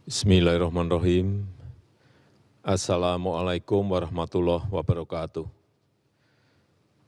Bismillahirrahmanirrahim. Assalamualaikum warahmatullahi wabarakatuh.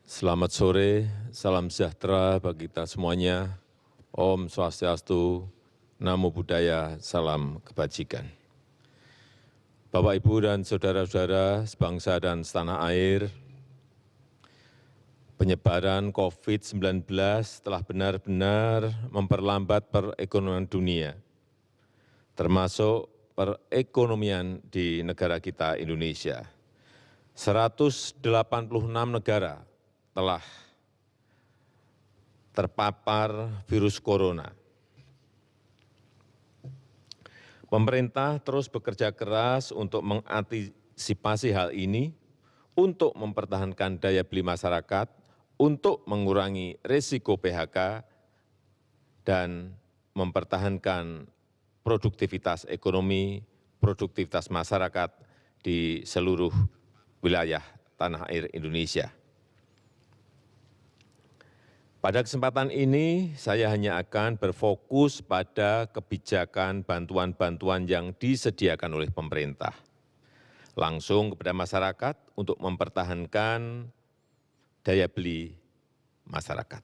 Selamat sore, salam sejahtera bagi kita semuanya. Om Swastiastu, Namo Buddhaya, salam kebajikan. Bapak, Ibu, dan saudara-saudara sebangsa dan setanah air, penyebaran COVID-19 telah benar-benar memperlambat perekonomian dunia, termasuk perekonomian di negara kita Indonesia. 186 negara telah terpapar virus corona. Pemerintah terus bekerja keras untuk mengantisipasi hal ini, untuk mempertahankan daya beli masyarakat, untuk mengurangi risiko PHK, dan mempertahankan produktivitas ekonomi, produktivitas masyarakat di seluruh wilayah tanah air Indonesia. Pada kesempatan ini, saya hanya akan berfokus pada kebijakan bantuan-bantuan yang disediakan oleh pemerintah, langsung kepada masyarakat untuk mempertahankan daya beli masyarakat.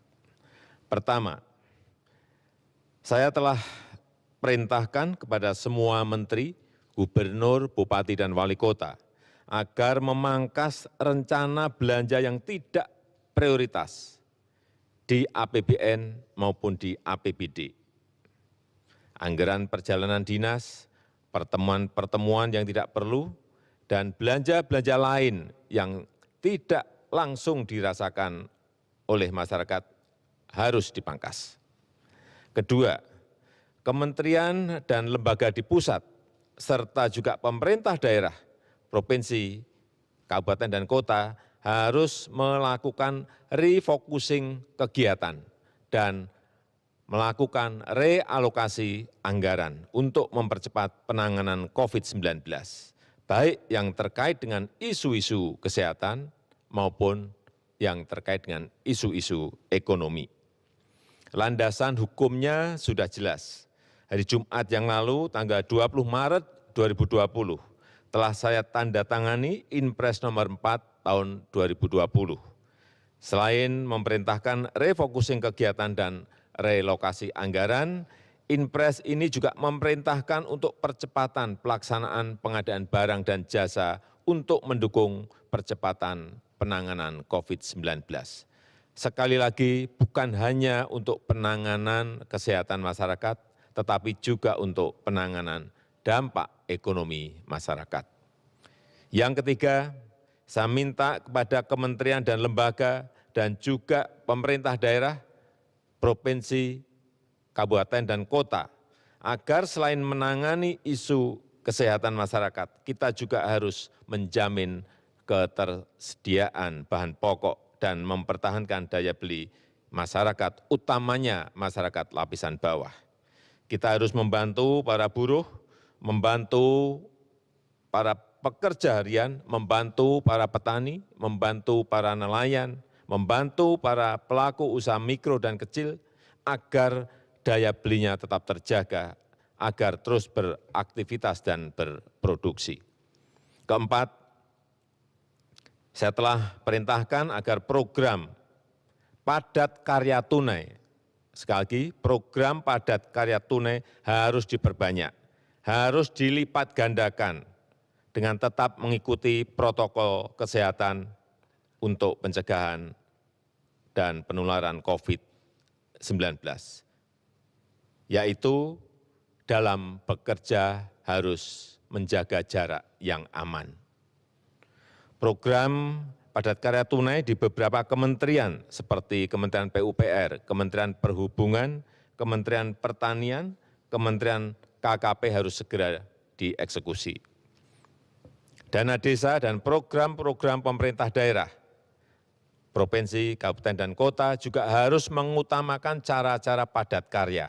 Pertama, saya telah perintahkan kepada semua menteri, gubernur, bupati, dan wali kota agar memangkas rencana belanja yang tidak prioritas di APBN maupun di APBD. Anggaran perjalanan dinas, pertemuan-pertemuan yang tidak perlu, dan belanja-belanja lain yang tidak langsung dirasakan oleh masyarakat harus dipangkas. Kedua, kementerian dan lembaga di pusat, serta juga pemerintah daerah, provinsi, kabupaten, dan kota harus melakukan refocusing kegiatan dan melakukan realokasi anggaran untuk mempercepat penanganan COVID-19, baik yang terkait dengan isu-isu kesehatan maupun yang terkait dengan isu-isu ekonomi. Landasan hukumnya sudah jelas. Hari Jumat yang lalu, tanggal 20 Maret 2020, telah saya tanda tangani Inpres nomor 4 tahun 2020. Selain memerintahkan refocusing kegiatan dan relokasi anggaran, Inpres ini juga memerintahkan untuk percepatan pelaksanaan pengadaan barang dan jasa untuk mendukung percepatan penanganan COVID-19. Sekali lagi, bukan hanya untuk penanganan kesehatan masyarakat, tetapi juga untuk penanganan dampak ekonomi masyarakat. Yang ketiga, saya minta kepada kementerian dan lembaga dan juga pemerintah daerah, provinsi, kabupaten, dan kota, agar selain menangani isu kesehatan masyarakat, kita juga harus menjamin ketersediaan bahan pokok dan mempertahankan daya beli masyarakat, utamanya masyarakat lapisan bawah. Kita harus membantu para buruh, membantu para pekerja harian, membantu para petani, membantu para nelayan, membantu para pelaku usaha mikro dan kecil, agar daya belinya tetap terjaga, agar terus beraktivitas dan berproduksi. Keempat, saya telah perintahkan agar program padat karya tunai, sekali lagi program padat karya tunai harus diperbanyak, harus dilipat gandakan dengan tetap mengikuti protokol kesehatan untuk pencegahan dan penularan COVID-19, yaitu dalam bekerja harus menjaga jarak yang aman. Program padat karya tunai di beberapa kementerian seperti Kementerian PUPR, Kementerian Perhubungan, Kementerian Pertanian, Kementerian KKP harus segera dieksekusi. Dana desa dan program-program pemerintah daerah, provinsi, kabupaten, dan kota juga harus mengutamakan cara-cara padat karya.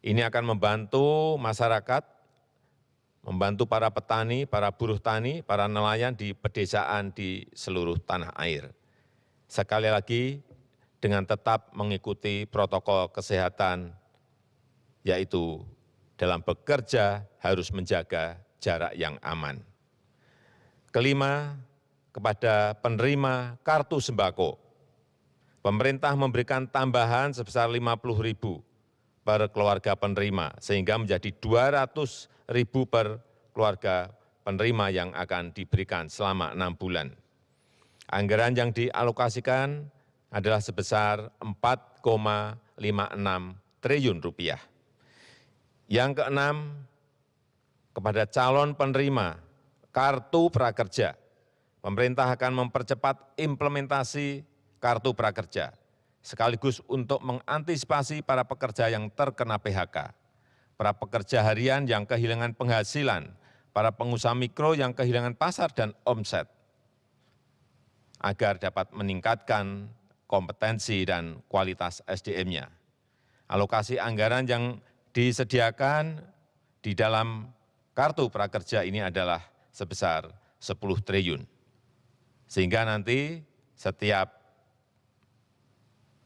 Ini akan membantu masyarakat, membantu para petani, para buruh tani, para nelayan di pedesaan di seluruh tanah air. Sekali lagi, dengan tetap mengikuti protokol kesehatan, yaitu dalam bekerja harus menjaga jarak yang aman. Kelima, kepada penerima kartu sembako, pemerintah memberikan tambahan sebesar 50.000 per keluarga penerima, sehingga menjadi 200.000 per keluarga penerima yang akan diberikan selama 6 bulan. Anggaran yang dialokasikan adalah sebesar 4,56 triliun rupiah. Yang keenam, kepada calon penerima kartu prakerja, pemerintah akan mempercepat implementasi kartu prakerja, sekaligus untuk mengantisipasi para pekerja yang terkena PHK, para pekerja harian yang kehilangan penghasilan, para pengusaha mikro yang kehilangan pasar dan omset, agar dapat meningkatkan kompetensi dan kualitas SDM-nya. Alokasi anggaran yang disediakan di dalam kartu prakerja ini adalah sebesar 10 triliun. Sehingga nanti setiap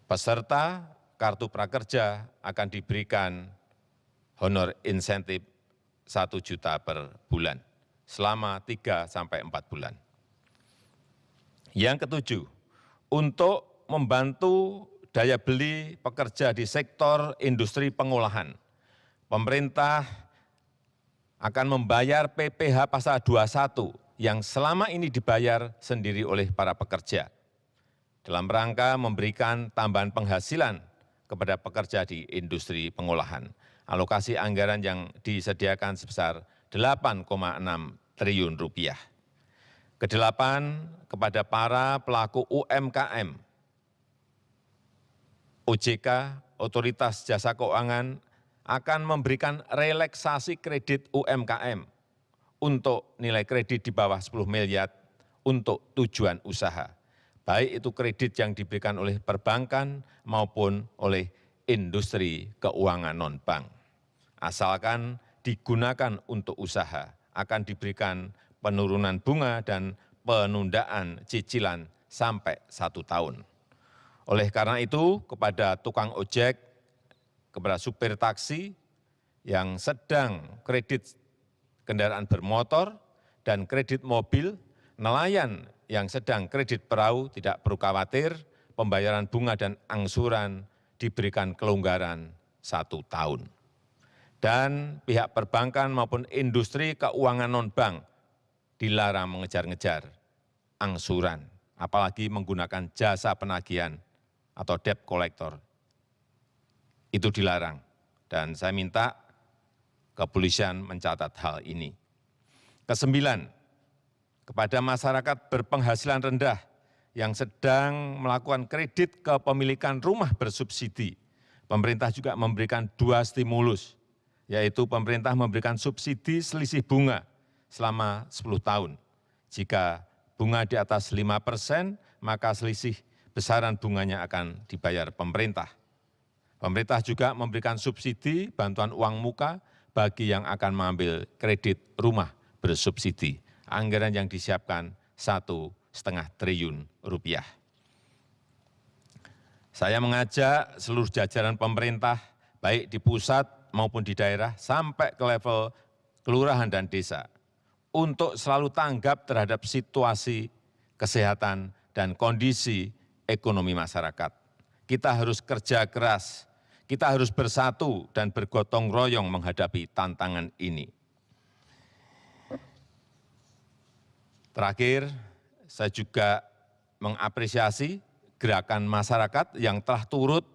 peserta kartu prakerja akan diberikan honor insentif 1 juta per bulan selama 3 sampai 4 bulan. Yang ketujuh, untuk membantu daya beli pekerja di sektor industri pengolahan, pemerintah akan membayar PPh pasal 21 yang selama ini dibayar sendiri oleh para pekerja, dalam rangka memberikan tambahan penghasilan kepada pekerja di industri pengolahan. Alokasi anggaran yang disediakan sebesar 8,6 triliun rupiah. Kedelapan, kepada para pelaku UMKM, OJK, Otoritas Jasa Keuangan, akan memberikan relaksasi kredit UMKM untuk nilai kredit di bawah 10 miliar untuk tujuan usaha, baik itu kredit yang diberikan oleh perbankan maupun oleh industri keuangan non-bank. Asalkan digunakan untuk usaha, akan diberikan penurunan bunga dan penundaan cicilan sampai 1 tahun. Oleh karena itu, kepada tukang ojek, kepada supir taksi yang sedang kredit kendaraan bermotor dan kredit mobil, nelayan yang sedang kredit perahu tidak perlu khawatir, pembayaran bunga dan angsuran diberikan kelonggaran 1 tahun. Dan pihak perbankan maupun industri keuangan non-bank dilarang mengejar-ngejar angsuran, apalagi menggunakan jasa penagihan atau debt collector. Itu dilarang, dan saya minta kepolisian mencatat hal ini. Kesembilan, kepada masyarakat berpenghasilan rendah yang sedang melakukan kredit kepemilikan rumah bersubsidi, pemerintah juga memberikan 2 stimulus, yaitu pemerintah memberikan subsidi selisih bunga selama 10 tahun. Jika bunga di atas 5%, maka selisih besaran bunganya akan dibayar pemerintah. Pemerintah juga memberikan subsidi bantuan uang muka bagi yang akan mengambil kredit rumah bersubsidi. Anggaran yang disiapkan 1,5 triliun rupiah. Saya mengajak seluruh jajaran pemerintah, baik di pusat maupun di daerah, sampai ke level kelurahan dan desa, untuk selalu tanggap terhadap situasi kesehatan dan kondisi ekonomi masyarakat. Kita harus kerja keras, kita harus bersatu dan bergotong royong menghadapi tantangan ini. Terakhir, saya juga mengapresiasi gerakan masyarakat yang telah turut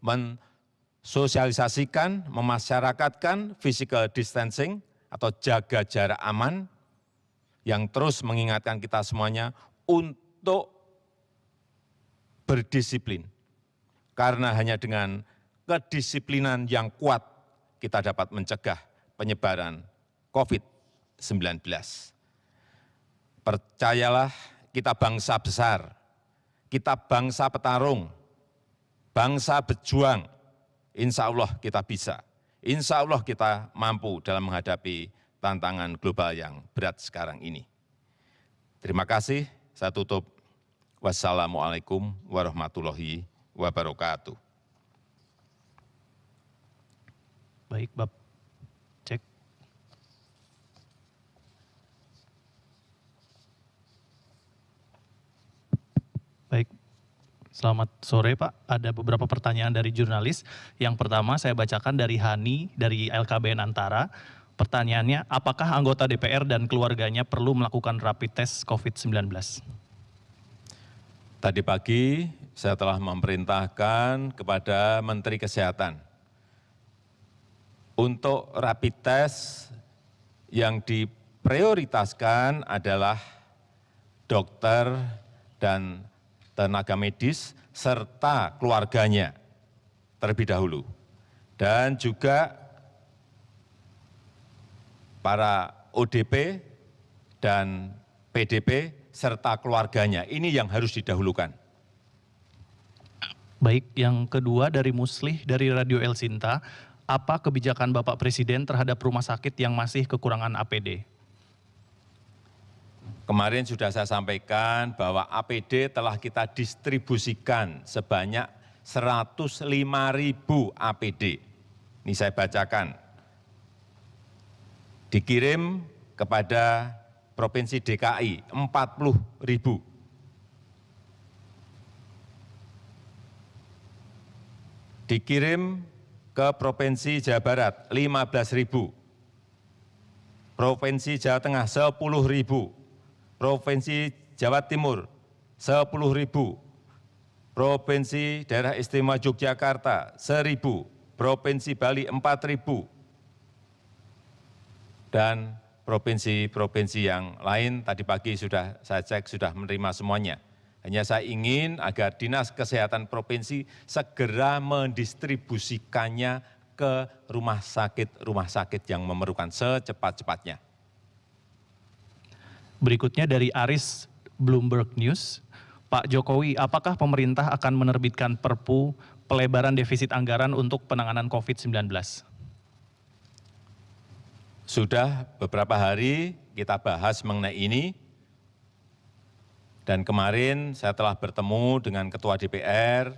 mensosialisasikan, memasyarakatkan physical distancing atau jaga jarak aman, yang terus mengingatkan kita semuanya untuk berdisiplin. Karena hanya dengan kedisiplinan yang kuat kita dapat mencegah penyebaran COVID-19. Percayalah, kita bangsa besar, kita bangsa petarung, bangsa berjuang. Insya Allah kita bisa, insya Allah kita mampu dalam menghadapi tantangan global yang berat sekarang ini. Terima kasih, saya tutup. Wassalamualaikum warahmatullahi wabarakatuh. Baik, Bapak. Cek. Selamat sore Pak, ada beberapa pertanyaan dari jurnalis. Yang pertama saya bacakan dari Hani dari LKBN Antara. Pertanyaannya, apakah anggota DPR dan keluarganya perlu melakukan rapid test COVID-19? Tadi pagi saya telah memerintahkan kepada Menteri Kesehatan untuk rapid test yang diprioritaskan adalah dokter dan tenaga medis serta keluarganya terlebih dahulu. Dan juga para ODP dan PDP serta keluarganya. Ini yang harus didahulukan. Baik, yang kedua dari Muslih dari Radio El Sinta, apa kebijakan Bapak Presiden terhadap rumah sakit yang masih kekurangan APD? Kemarin sudah saya sampaikan bahwa APD telah kita distribusikan sebanyak 105.000 APD. Ini saya bacakan. Dikirim kepada Provinsi DKI 40.000. Dikirim ke Provinsi Jawa Barat 15.000. Provinsi Jawa Tengah 10.000. Provinsi Jawa Timur 10.000, Provinsi Daerah Istimewa Yogyakarta 1.000, Provinsi Bali 4.000, dan provinsi-provinsi yang lain tadi pagi sudah saya cek sudah menerima semuanya. Hanya saya ingin agar Dinas Kesehatan Provinsi segera mendistribusikannya ke rumah sakit yang memerlukan secepat-cepatnya. Berikutnya dari Aris Bloomberg News, Pak Jokowi, apakah pemerintah akan menerbitkan Perpu pelebaran defisit anggaran untuk penanganan COVID-19? Sudah beberapa hari kita bahas mengenai ini, dan kemarin saya telah bertemu dengan Ketua DPR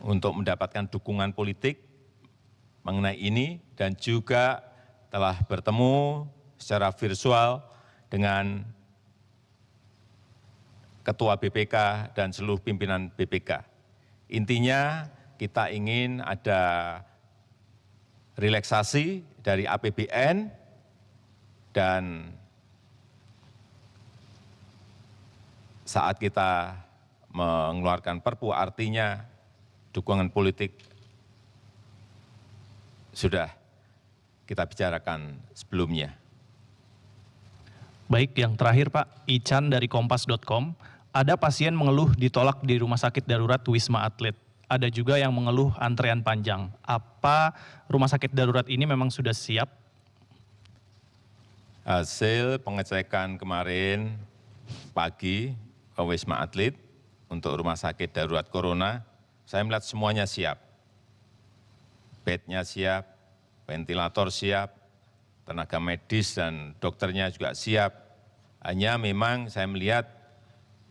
untuk mendapatkan dukungan politik mengenai ini, dan juga telah bertemu secara virtual dengan Ketua BPK dan seluruh pimpinan BPK. Intinya kita ingin ada relaksasi dari APBN dan saat kita mengeluarkan Perpu artinya dukungan politik sudah kita bicarakan sebelumnya. Baik, yang terakhir Pak, Ican dari Kompas.com, ada pasien mengeluh ditolak di rumah sakit darurat Wisma Atlet. Ada juga yang mengeluh antrean panjang. Apa rumah sakit darurat ini memang sudah siap? Hasil pengecekan kemarin pagi ke Wisma Atlet untuk rumah sakit darurat corona, saya melihat semuanya siap. Bednya siap, ventilator siap, tenaga medis dan dokternya juga siap. Hanya memang saya melihat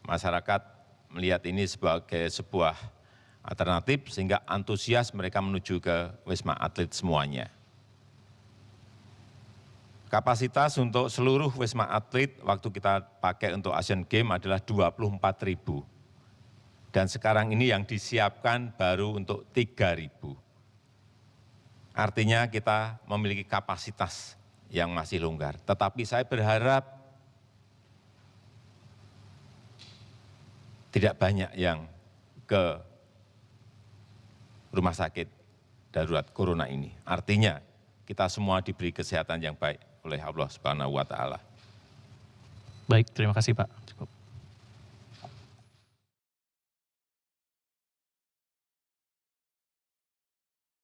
masyarakat melihat ini sebagai sebuah alternatif sehingga antusias mereka menuju ke Wisma Atlet semuanya. Kapasitas untuk seluruh Wisma Atlet waktu kita pakai untuk Asian Games adalah 24.000. Dan sekarang ini yang disiapkan baru untuk 3.000. Artinya kita memiliki kapasitas yang masih longgar. Tetapi saya berharap tidak banyak yang ke rumah sakit darurat corona ini. Artinya kita semua diberi kesehatan yang baik oleh Allah Subhanahu wa taala. Baik, terima kasih Pak. Cukup.